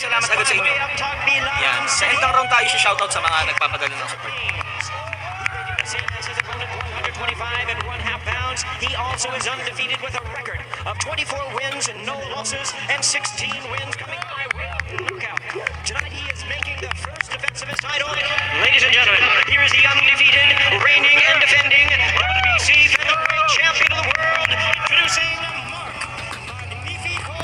salamat agad sa inyo. Yan, sa end ng round tayo si shoutout sa mga nagpapadala ng support. He also is undefeated with a record of 24 wins and no losses and 16 wins coming by knockout. Tonight he is making the first defense of his title. Ladies and gentlemen, here is the undefeated, reigning and defending WBC featherweight champion of the world, introducing Mark Magnifico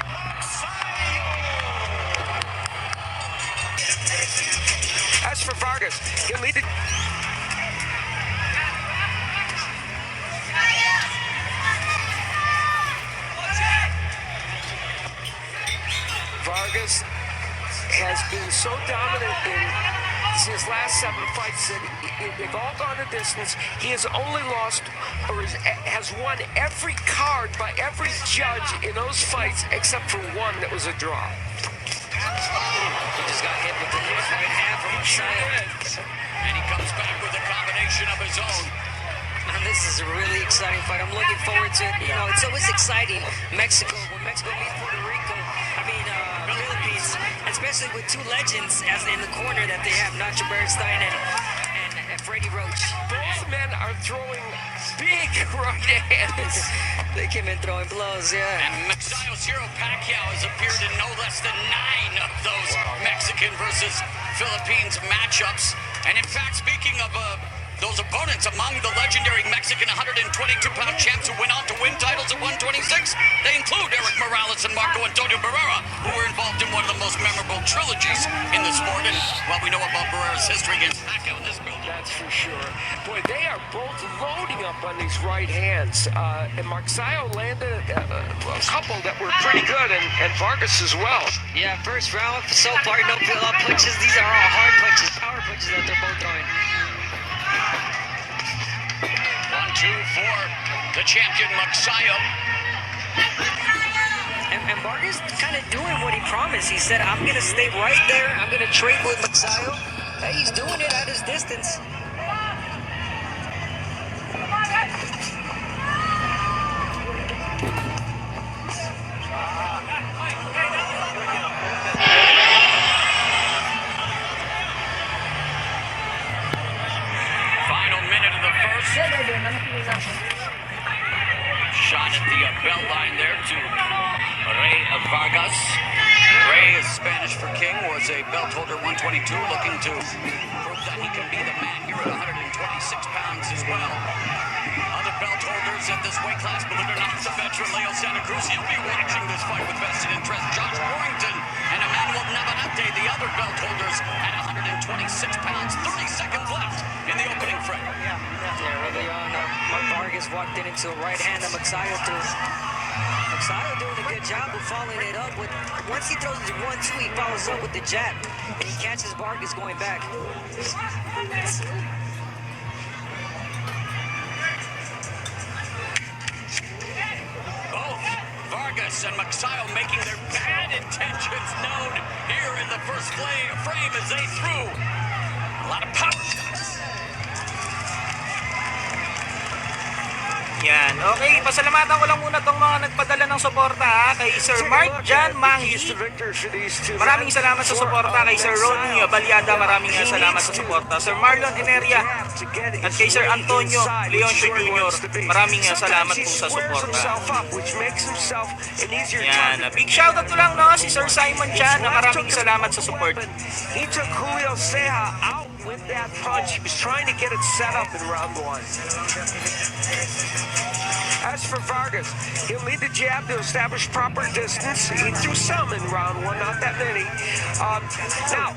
Magsayo. As for Vargas, he'll lead it. Vargas has been so dominant in his last 7 fights that they've all gone a distance. He has only lost or has won every card by every judge in those fights except for one that was a draw. He just got hit with the right hand from Magsayo. And he comes back with a combination of his own. And this is a really exciting fight. I'm looking forward to it. You know, it's always exciting. When Mexico meets Puerto Rico, Philippines, especially with two legends as in the corner that they have, Nacho Beristain and Freddie Roach. Both men are throwing big right hands. They came in throwing blows, yeah. And Magsayo's hero Pacquiao has appeared in no less than 9 of those Mexican versus Philippines matchups. And in fact, speaking of those opponents, among the legendary Mexican 122-pound champs who went on to win titles at 126, they include Eric Morales and Marco Antonio Barrera, who were involved in one of the most memorable trilogies in the sport. And while we know about Barrera's history against Pacquiao in this building, that's for sure. Boy, they are both loading up on these right hands. And Magsayo landed a couple that were pretty good, and Vargas as well. Yeah, first round so far, no pull-up punches. These are all hard punches, power punches that they're both throwing. 1-2 for the champion Magsayo. And Vargas kind of doing what he promised. He said, I'm going to stay right there. I'm going to trade with Magsayo. Hey, he's doing it at his distance. Final minute of the first. Shot at the bell line there to Rey Vargas. Rey is Spanish for king, was a belt holder 122, looking to prove that he can be the man here at 126 pounds as well. Other belt holders at this weight class, believe it or not, the veteran Leo Santa Cruz. He'll be watching this fight with vested interest. Josh Warrington and Emmanuel Navarrete, the other belt holders at 126 pounds. 30 seconds left in the opening frame. Yeah, early on, Vargas walked into a right hand that Magsayo threw. Magsayo doing a good job of following it up with, once he throws the 1-2, he follows up with the jab, and he catches Vargas going back. Both Vargas and Magsayo making their bad intentions known here in the first frame as they threw a lot of power. Yan, okay, pasalamatan ko lang muna tong mga nagpadala ng suporta ha, kay Sir Mark Jan Manghi. Maraming salamat sa suporta kay Sir Ronnie Balyada, maraming salamat sa suporta. Sir Marlon Eneria at kay Sir Antonio Leoncio Jr. Maraming salamat po sa suporta. Yan, big shoutout ko lang no, si Sir Simon Chan, maraming salamat sa support. He took Julio Ceja out with that punch. He was trying to get it set up in round 1. As for Vargas, he'll need the jab to establish proper distance. He threw some in round 1, not that many. Now,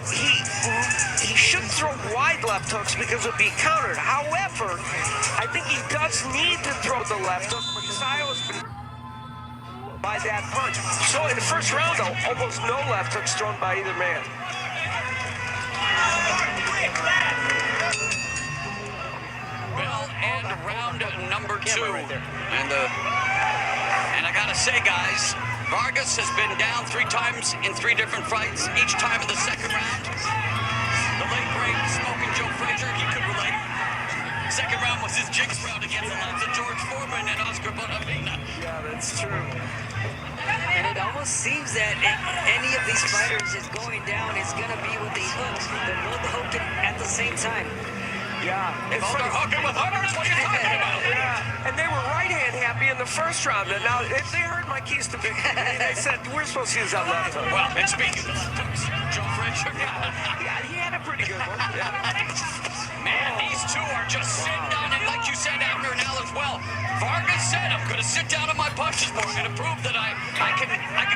he should throw wide left hooks because it would be countered. However, I think he does need to throw the left hook. Magsayo has been by that punch. So in the first round, though, almost no left hooks thrown by either man. Bell and round number 2. And I gotta say, guys, Vargas has been down 3 times in 3 different fights, each time in the second round. The late great Smoking Joe Frazier, he could relate. Second round was his jinx round against the likes of George Foreman and Oscar Bonavena. Yeah, that's true. And it almost seems that any of these fighters is going down is going to be with a hook. They're both hooking at the same time. Yeah. Both are hooking with hookers. What are you talking about? Yeah, and they were right hand happy in the first round. And now they heard my keys to victory. They said, we're supposed to use that left hook. Well, and speaking of hooks, Joe Frazier. Yeah, he had a pretty good one. Yeah. Man, these two are just sitting down, and like you said, Abner and Al as well. Vargas said, I'm going to sit down on my punches more. I'm going to prove that I can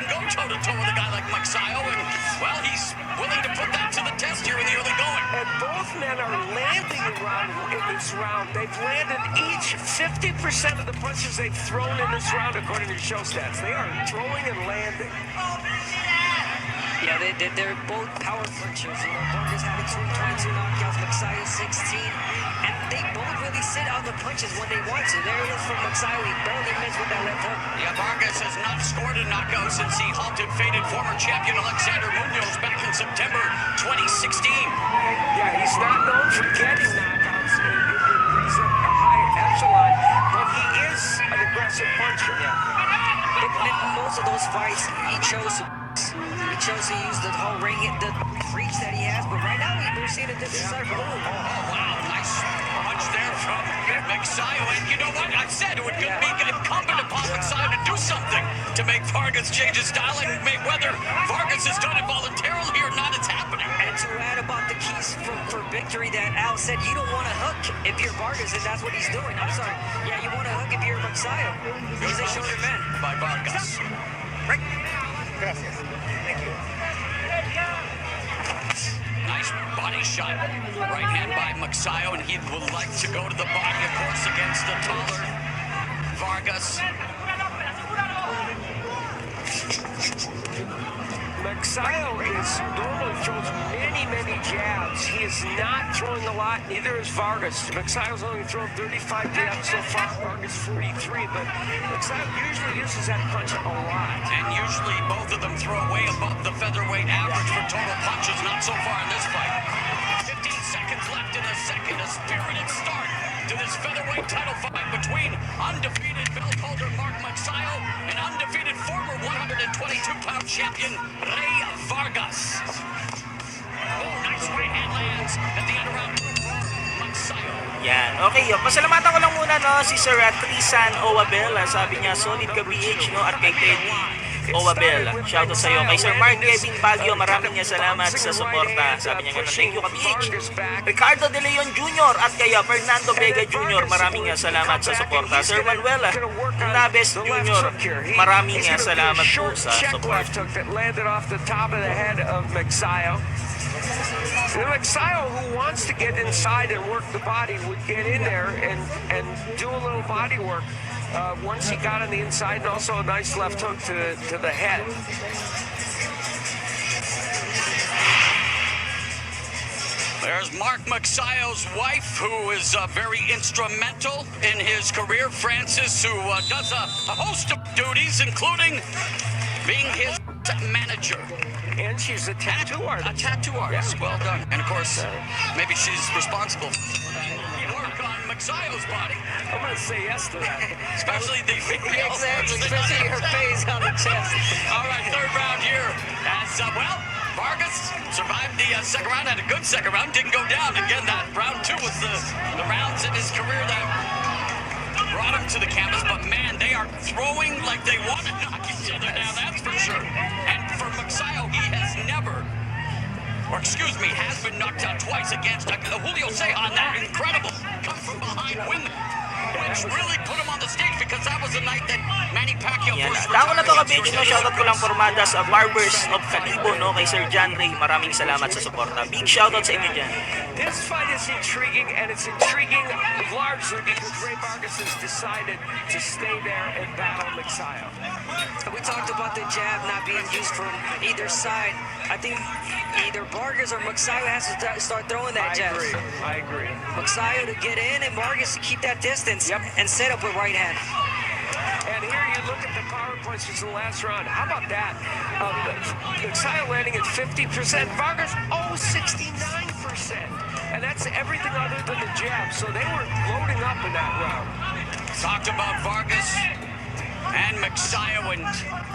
go toe-to-toe with a guy like Magsayo. And, well, he's willing to put that to the test here in the early going. And both men are landing in this round. They've landed each 50% of the punches they've thrown in this round, according to show stats. They are throwing and landing. Yeah, they're both power punchers. You know, Vargas having 22 knockouts, Magsayo 16. And they both really sit on the punches when they want to. There it is from Magsayo. He barely missed with that left hook. Yeah, Vargas has not scored a knockout since he halted faded former champion Alexander Munoz back in September 2016. Yeah, he's not known for getting knockouts. He's a high echelon, but he is an aggressive puncher. But in most of those fights, he chose to use the whole ring, the reach that he has. But right now, we're seeing a different side from him. Oh, wow, nice punch there from Magsayo. And you know what? I said it would be incumbent upon Magsayo to do something to make Vargas change his style. And Mayweather, Vargas has done it voluntarily or not, it's happening. And to add about the keys for victory that Al said, you don't want to hook if you're Vargas, and that's what he's doing. I'm sorry. Yeah, you want to hook if you're Magsayo. He's a shorter man. By Vargas. Right. Nice body shot. Right hand by Magsayo, and he would like to go to the body, of course, against the taller Vargas. Magsayo normally throws many jabs. He is not throwing a lot, neither is Vargas. Magsayo's only thrown 35 jabs so far, Vargas 43, but Magsayo usually uses that punch a lot. And usually both of them throw way above the featherweight average for total punches, not so far in this fight. 15 seconds left in the second, a spirited start to this featherweight title fight between undefeated belt holder Mark Magsayo and undefeated former 122-pound champion Ray Vargas. Oh, nice right hand lands at the end of round two. Magsayo. Yan. Okay, pasalamatan ko lang muna no, si Sir Trisan Oabel. Sabi niya, solid ka BH, no? At kay Teddy Oabel. Shoutout sa'yo. Kay Sir Mark Kevin Baguio, maraming salamat sa suporta. Sabi niya nga, thank you ka BH. Ricardo De Leon Jr. at kay Fernando Vega Jr. Maraming salamat sa suporta. Sir Manuel Naves Jr. Maraming salamat po sa suporta. That landed off the top of the head of Magsayo. Magsayo, who wants to get inside and work the body, would get in there and do a little body work once he got on the inside, and also a nice left hook to the head. There's Mark Magsayo's wife, who is very instrumental in his career, Francis, who does a host of duties, including being his manager. And she's a tattoo artist. A tattoo artist. Yeah. Well done. And of course, maybe she's responsible for work on Magsayo's body. I'm going to say yes to that. Especially the Exactly, especially her face on the chest. All right, third round here. As, well, Vargas survived the second round, had a good second round, didn't go down. Again, that round two was the rounds in his career that brought him to the canvas. But, man, they are throwing like they want to knock each other down, that's for sure. And for Magsayo, he has never, or excuse me, has been knocked out twice against Julio Ceja on that incredible come from behind win, which really put him on the stage because that was the night that Manny Pacquiao Yan. first Dako na to ka retired. bitch, no? Shoutout ko lang formada sa Barbers of Calibo, no? Kay Sir John Ray, maraming salamat sa suporta. Big shoutout sa inyo dyan. This fight is intriguing, and it's intriguing largely because Ray Vargas has decided to stay there and battle Magsayo. We talked about the jab not being used from either side. I think either Vargas or Magsayo has to start throwing that jab. I agree. Magsayo to get in and Vargas to keep that distance and set up with right hand. And here you look at the power punches in the last round. How about that? Magsayo landing at 50%. Vargas, 69%. And that's everything other than the jab. So they were loading up in that round. Talked about Vargas And magsayo, and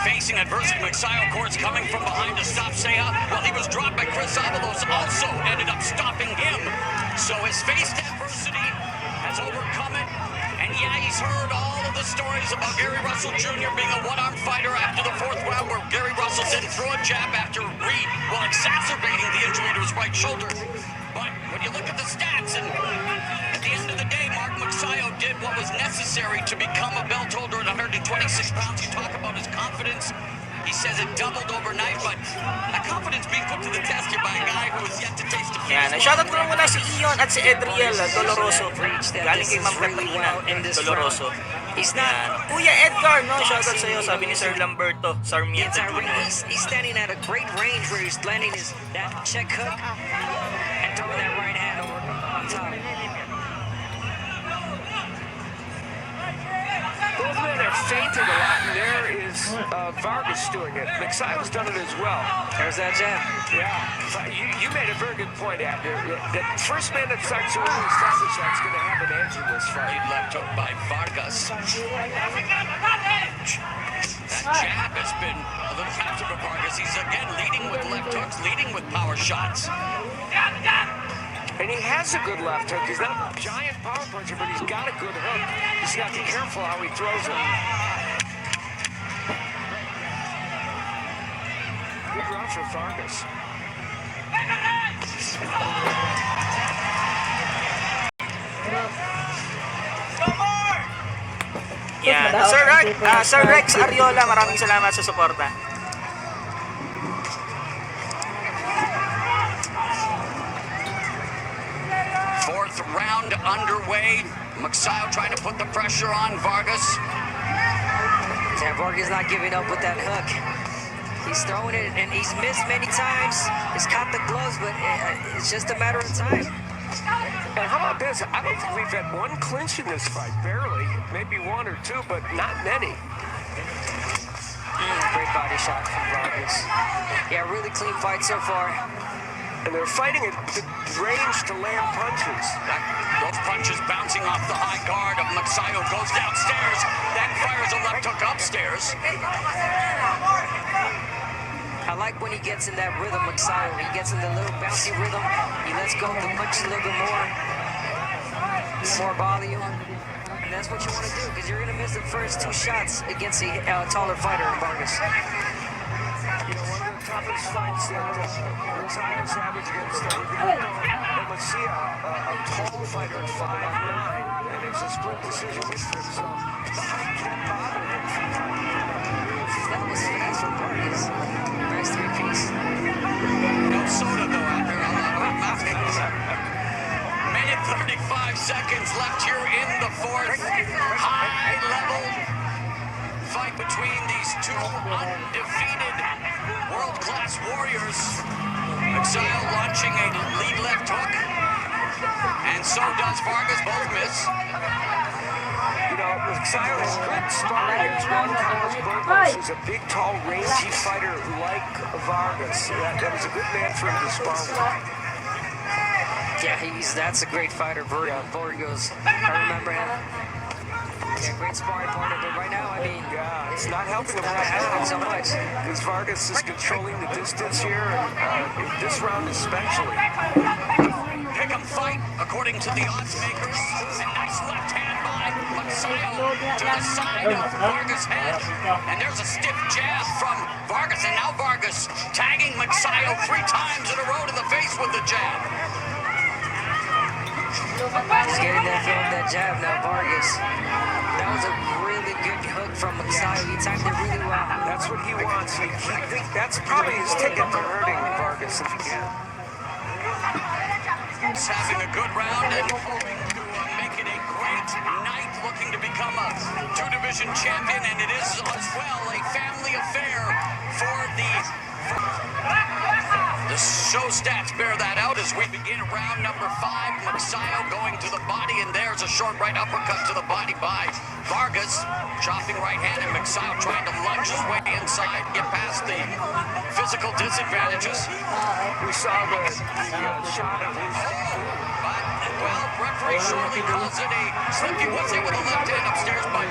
facing adversity, magsayo, of course, coming from behind to stop Seiya. Well, he was dropped by Chris Avalos, also ended up stopping him. So his faced adversity has overcome it. And yeah, he's heard all of the stories about Gary Russell Jr. being a one-arm fighter after the fourth round, where Gary Russell didn't throw a jab after Reed, while exacerbating the injury to his right shoulder. But when you look at the stats, and at the end of the day, Mark Magsayo did what was necessary to become a belt holder at 126 pounds. You talk about his confidence. He says it doubled overnight, but that confidence being put to the test here by a guy who has yet to taste defeat. Yan, shoutout ko lang muna si Ion at si Edriel Doloroso. Galing kay Ma'am Katrina Doloroso. He's not. Yan. Kuya Edgar, no? Shoutout sa'yo, sabi ni Sir Lamberto Sarmiento. He's standing at a great range where he's landing that check hook and throwing that right hand over on top. Both men are feinting a lot, and there is Vargas doing it. Magsayo's done it as well. There's that jab. Yeah, you made a very good point, Abner. The first man that starts to really establish that's going to have an edge in this fight. Left hook by Vargas. That jab has been a little faster for Vargas. He's again leading with left hooks, leading with power shots. And he has a good left hook. He's not a giant power puncher, but he's got a good hook. He's got to be careful how he throws it. Good run for Vargas. Yan. Sir Rex Ariola, maraming salamat sa suporta. Fourth round underway. Magsayo trying to put the pressure on Vargas. Yeah, Vargas not giving up with that hook. He's throwing it, and he's missed many times. He's caught the gloves, but it's just a matter of time. And how about this? I don't think we've had one clinch in this fight. Barely. Maybe one or two, but not many. Great body shot from Vargas. Yeah, really clean fight so far. And they're fighting at the range to land punches. Those punches bouncing off the high guard of Magsayo, goes downstairs, then fires a left hook upstairs. I like when he gets in that rhythm, Magsayo. He gets in the little bouncy rhythm. He lets go of the punches a little bit more volume. And that's what you want to do, because you're going to miss the first two shots against a taller fighter in Vargas. You know, one of the toughest fights that Magsayo's had was against and let's see a tall fighter at 5'9", and it's a split decision with him, so the height can't bother him. That was fast from Vargas. Nice three-piece. No soda though out there. Minute 35 seconds left here in the fourth. High level fight between these two undefeated world-class warriors. Magsayo launching a lead left hook, and so does Vargas. Both miss. You know, Magsayo is good sparring. Juan Carlos Burgos is a big, tall, rangy fighter like Vargas. That was a good man for him to spar with. Yeah, that's a great fighter, Burgos. I remember him. Yeah, great sparring partner, but right now, I mean, Yeah, it's not helping him not right helping now. so much. Because Vargas is controlling the distance here, and in this round especially. Pick 'em fight, according to the odds makers. A nice left hand by Magsayo to the side of Vargas' head. And there's a stiff jab from Vargas, and now Vargas tagging Magsayo 3 times in a row to the face with the jab. He's getting that jab now, Vargas. That was a really good hook from Magsayo. He timed it really well. That's what he wants. That's probably his ticket to hurting Vargas if he can. He's having a good round and hoping to make it a great night, looking to become a 2-division champion, and it is as well a family affair for the show stats bear that out as we begin round number 5. Magsayo going to the body, and there's a short right uppercut to the body by Vargas. Chopping right hand, and Magsayo trying to lunge his way inside, get past the physical disadvantages. We saw the shot of his... But, well, referee shortly calls it a slip. He was able to left hand upstairs, but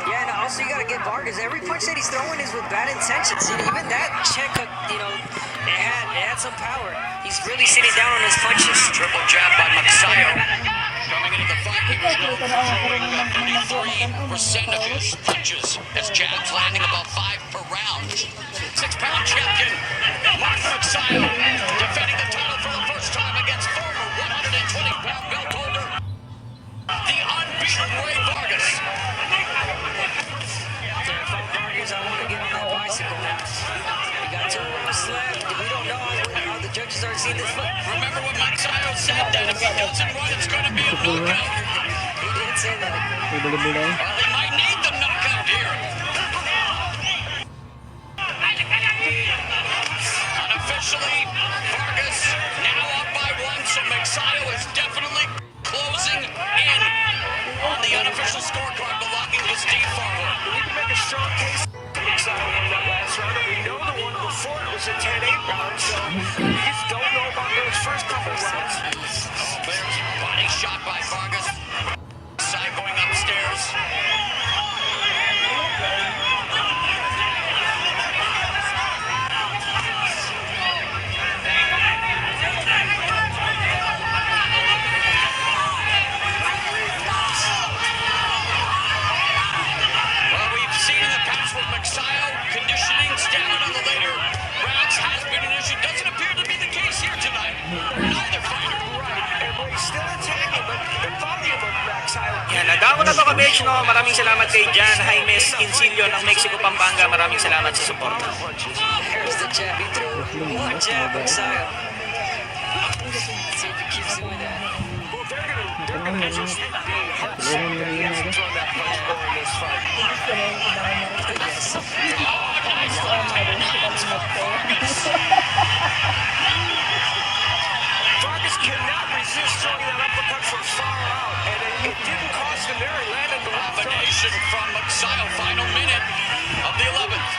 Yeah, and also you gotta get Vargas. Every punch that he's throwing is with bad intentions. Even that check hook, it had some power. He's really sitting down on his punches. Triple jab by Magsayo. Coming into the fight, he was known for throwing 33% of his punches as jabs landing about 5 per round. 6-pound champion Mark Magsayo defending the title for the first time against former 120-pound belt holder, the unbeaten Ray Vargas. I want to get on that bicycle. We got 2 rounds left. We don't know how the judges are seeing this fight. Remember what Magsayo said, that if he doesn't run, it's going to be a knockout. He did say that. Well, he might need the knockout here. Unofficially, Vargas now up by 1, so Magsayo is definitely closing in on the unofficial scorecard belonging to Steve Farmer. We need to make a strong case. Magsayo won that last round, and we know the one before it was a 10-8 round, so we just don't know about those first couple rounds. There's body shot by Vargas. Side going upstairs. Well, we've seen in the past with Magsayo, conditioning, stamina on the later rounds has been an issue. Doesn't appear to be the case here tonight. Neither fighter. Right, and he's still attacking, but the volume of Magsayo. Yan, nadako na to kabetch, no? Maraming salamat kay Jan Jaimes Kincilio ng Mexico, Pampanga. Maraming salamat sa suporta. Here's the jab. He threw one jab, Magsayo. Let's see if he keeps doing that. Well, they're gonna just be upset that he hasn't thrown that punch more in this fight. Vargas cannot resist throwing that uppercut from far out, and it didn't cost him there. He landed the left hook. Combination from Magsayo, final minute of the 11th.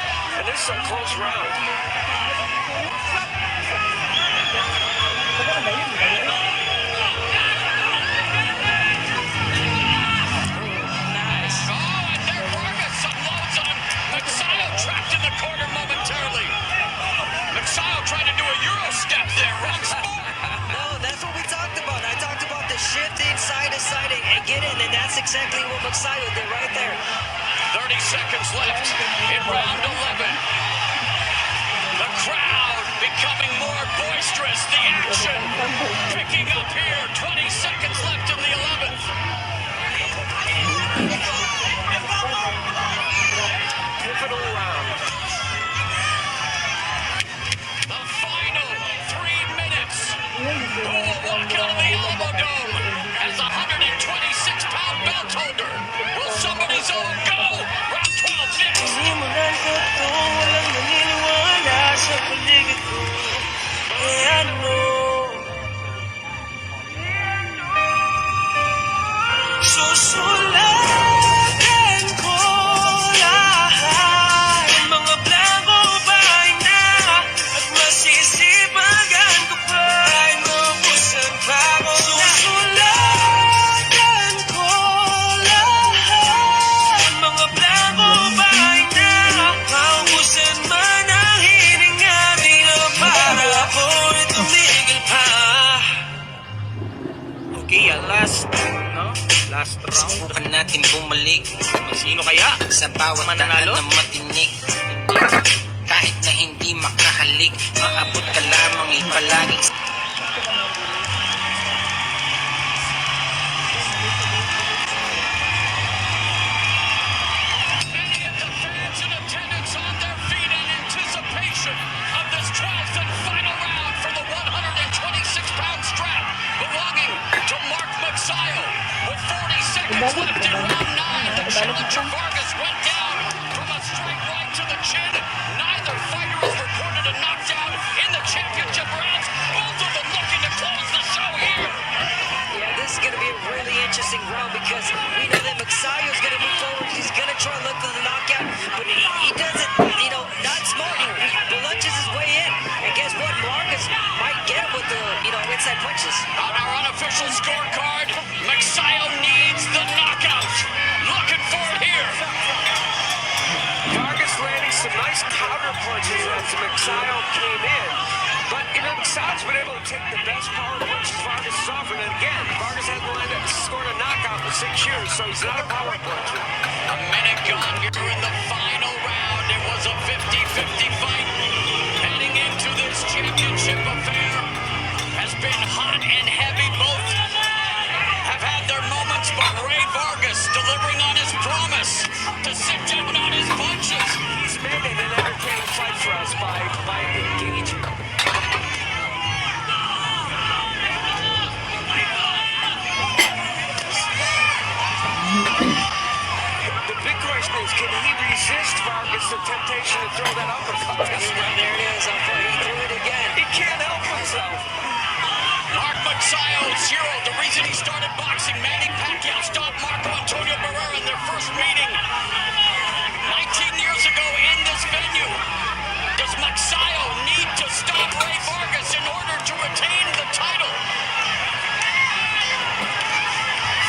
And this is a close round. Nice. Oh, and there Vargas unloads on him. Magsayo trapped in the corner momentarily. Magsayo trying to do a Euro step there. Wrong spot. No, that's what we talked about. I talked about the shifting side to side and get in, and that's exactly what Magsayo did right there. 30 seconds left in round 11. The crowd becoming more boisterous. The action picking up here. 20 seconds left in the 11th. Pivotal round. The final 3 minutes. Who will walk out of the Alamo Dome as the 126-pound belt holder? Will somebody's own go? Round 12 next. Simulan ko to, walang naniniwala sa paligid ko. Eh ano? Susulatan ko lahat. Mga blanco ba'y na at masisipagan ko pa. Ay mabusan pa ako na. Susulatan ko lahat. Mga blanco ba'y na maubusan man ang hininga. Di na para ako'y tumigil pa. Okay, last, no? Last round. Subukan natin bumalik Sino kaya? sa bawat Mananalo? daan na matinik. Kahit na hindi makahalik, maabot ka lamang ipalaging Many of the fans in attendance on their feet in anticipation of this 12th and final round for the 126-pound strap belonging to Mark Magsayo. With 40 seconds left in round 9, the challenger Vargas went down from a straight right to the chin. Neither fighter is reported a knockdown in the championship rounds. Both punches as Magsayo came in. But, Magsayo's been able to take the best power punches Vargas has offered. And again, Vargas hasn't scored a knockout in 6 years, so he's not a power puncher. A minute gone here in the final round. It was a 50-50 fight. Heading into this championship affair has been hot and heavy. Both have had their moments, but Ray Vargas delivering on his promise to sit down on his punches. He's made it an entertaining fight for us by engaging. The big question is, can he resist Vargas the temptation to throw that uppercut? There it is. He threw it again. He can't help himself. Mark Magsayo's hero, the reason he started boxing. Manny Pacquiao stopped Marco Antonio Barrera in their first meeting 19 years ago in this venue. Does Magsayo need to stop Ray Vargas in order to retain the title?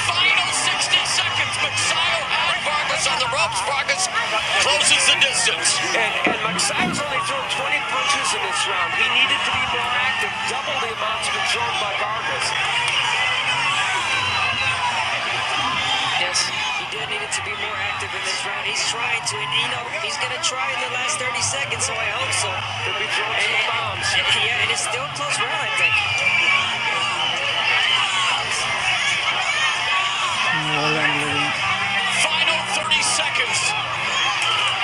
Final 60 seconds. Magsayo had Vargas on the ropes. Vargas closes the distance. And Magsayo's only thrown 20 punches in this round. He needed to be more active, double the amounts been thrown by Vargas. Yes, he did need it to be more active in this round. He's trying to, and he's going to try in the last 30 seconds, so I hope so. Could be throwing some bombs. Yeah, and it's still a close round, I think. Final 30 seconds.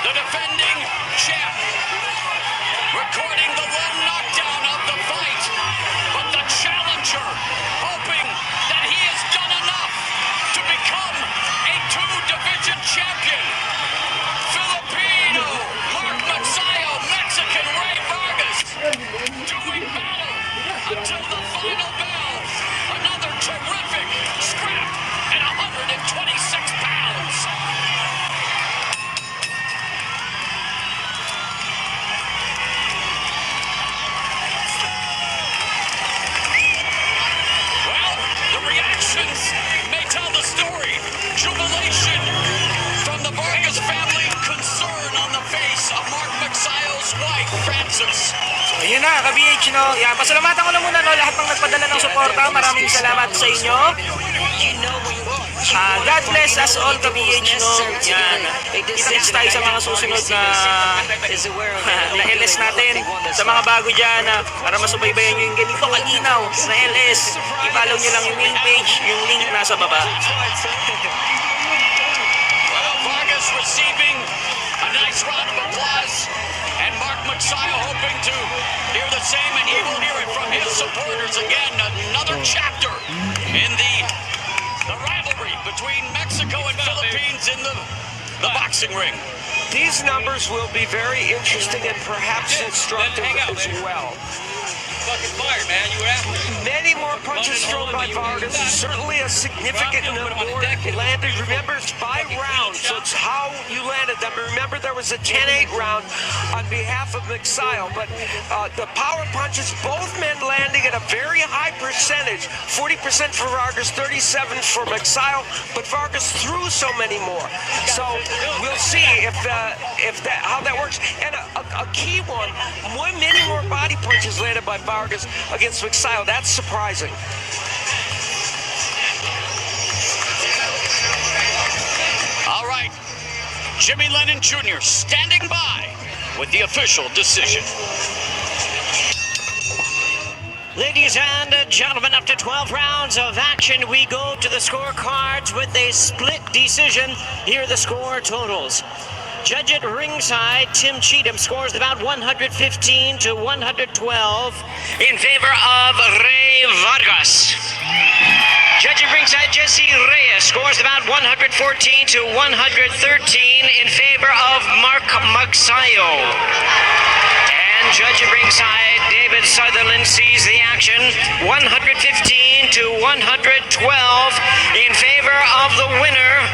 The defending champ recording the lone knockdown of the fight. But the challenger hoping that he has done enough to become a two-division champion. Filipino Mark Magsayo, Mexican Ray Vargas doing battle until the final bell. Another terrific scrap at 126 pounds. Well, the reactions may tell the story. Jubilation from the Vargas family, concern on the face of Mark Magsayo's wife, Francis. Ayun na, ka-BH, no? Yan, pasalamatan ko na muna, no, lahat ng nagpadala ng suporta. Maraming salamat sa inyo. God bless us all, ka-BH, no? Yan. Kita-kits tayo sa mga susunod na LS natin. Sa mga bago dyan, para masubaybayan nyo yung ganito kalinaw na LS. I-follow nyo lang yung main page, yung link nasa baba. Well, Vargas receiving a nice round of applause. And Mark Magsayo hoping to hear the same, and he will hear it from his supporters again. Another chapter in the rivalry between Mexico and Philippines in the boxing ring. These numbers will be very interesting and perhaps instructive as well. Fucking fired, man. You were after it. Many more punches thrown by Vargas. Certainly a significant number more landed. Remember, it's by round, so it's how you landed them. Remember, there was a 10-8 round on behalf of Magsayo, but the power punches, both men landing at a very high percentage. 40% for Vargas, 37% for Magsayo, but Vargas threw so many more. So we'll see how that works. And a key one, many more body punches landed by Vargas against Magsayo. That's surprising. All right, Jimmy Lennon Jr. standing by with the official decision. Ladies and gentlemen, after 12 rounds of action, we go to the scorecards with a split decision. Here are the score totals. Judge at ringside, Tim Cheatham scores about 115 to 112 in favor of Ray Vargas. Judge at ringside, Jesse Reyes scores about 114 to 113 in favor of Mark Magsayo. And judge at ringside, David Sutherland sees the action, 115 to 112 in favor of the winner,